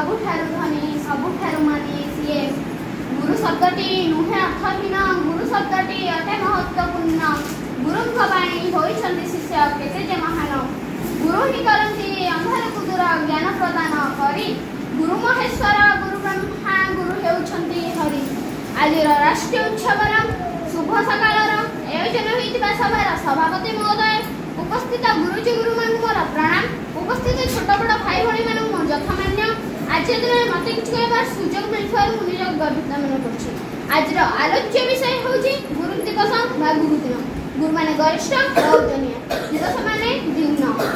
सबुठारु धनी सबुठारु मानी सीए गुरु शब्दटी नुहे अर्थहीन गुरु शब्दटी अटे महत्वपूर्ण गुरुंक बाणी होइछन्ति शिष्य केते जे महान गुरु ही करन्ति अंधार कुदूर ज्ञान प्रदान करी गुरु महेश्वर गुरु ब्रह्मा गुरु हेउछन्ति हरि आज राष्ट्रीय उत्सवर शुभ सकाळर आयोजन होइतिबा सभार सभापति महोदय उपस्थित गुरुजी गुरु मान मोर प्रणाम उपस्थित छोट बड़ भाई भणी मान मोर यथामान्य आज दिन मत किसी कहबार सुजोग मिलथार मु निज गर्वित मन करछि। आज आलोच्य विषय होछि गुरु दिवस बा गुरु दिन गुरु माने गरिष्ठ ओजनिया दिवस माने दिन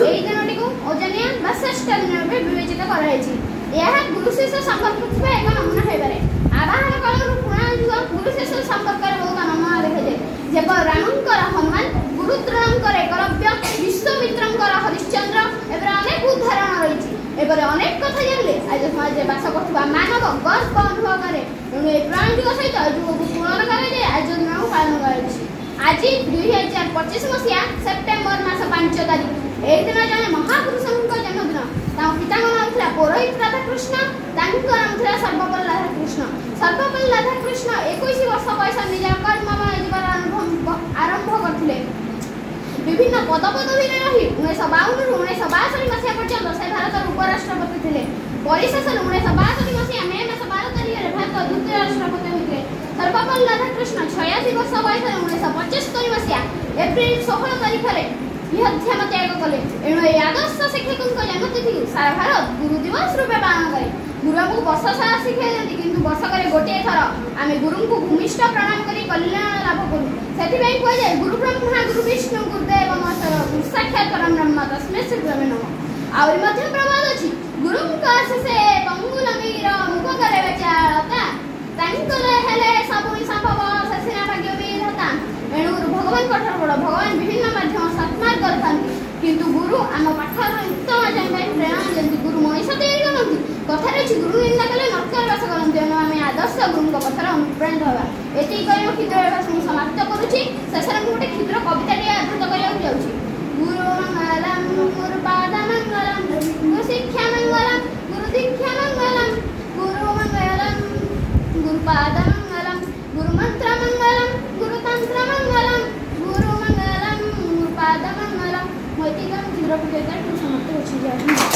एई दिनटी को ओजनिया बा श्रेष्ठ दिन रूपे विवेचित कराइछि। यह गुरु शिष्य संपर्क थिबा एक नमूना हेबारे आवाहन कालर पुराण जुग गुरु शिष्य संपर्क रे बहुत नमूना देखा जाय जेब रामंकर हनुमान गुरु द्रोणंकर एकलव्य विश्वामित्रंकर हरिश्चंद्र एबरे अनेक उदाहरण रहिछि एबरे अनेक कथा जानले आज समाज बास करथबा मानव गर्व अनुभव करे एणु ए प्राण जुग सहित जुग को तुलना करे जे आज दिन पालन कराइछि। आज 2025 मसिया सेप्टेम्बर मास 5 तारिख एई दिन जने महापुरुषंक जन्मदिन ता पिताଙ୍କ नाम थिला पुरोहित राधाकृष्ण ताଙ୍କ नाम थिला सर्वपल्ली राधाकृष्ण। सर्वपल्ली राधाकृष्ण 21 वर्ष बयस निज कर्ममय जीवन आरंभ करथिले विभिन्न पदपदवी रही 1952 रु 1962 मसिया पर्यंत से भारत उपराष्ट्रपति थिले परिशेष 1962 मसिया मे मास 12 तारिख रे भारत द्वितीय राष्ट्रपति होइले। सर्वपल्ली राधाकृष्ण 86 वर्ष बयस 1975 मसिया एप्रिल 16 तारिख रे विहध्याम त्याग कले एणु ए आदर्श शिक्षक जन्मतिथि सारा भारत गुरु दिवस रूपे पालन करे। गुरु हमको वर्ष सारा शिखाई किंतु वर्षक गोटे थर आम गुरु को भूमिष्ठ प्रणाम कर कल्याण लाभ करूँ से कह जाए गुरु ब्रह्मा गुरु विष्णु गुरुदेव गुरु साक्षात परम ब्रह्म तस्मै श्री गुरवे नमः। आहरी प्रवाद अच्छी गुरु आशीषे पंगुलमीर मुख करे बेचारता सब संभव शेषना भाग्य विधाता एणु भगवान कठोर बड़ भगवान विभिन्न माध्यम सत्मार्ग करथांती किंतु गुरु आम पाठर उत्तम जाय प्रेरणा दियंती गुरु मनीष तैयारी करती कथार अच्छी गुरु निंदा कले नरकार बास करती एणु आम आदर्श गुरु कथार अनुप्राणित होगा एति कही क्षुद्र भाषा समाप्त करुच्ची। शेष में गोटे क्षुद्र कविता आवृत करने जाऊँगी गुरु मंगलम गुरु पाद मंगलम गुरु शिक्षा मंगलम गुरु दीक्षा मंगलम गुरु मंगलम गुरु पाद मंगलम गुरु मंत्र मंगलम गुरु तंत्र मंगलम गुरु मंगलम गुरु पाद मंगलम मोती क्षुद्र कविता समाप्त हो।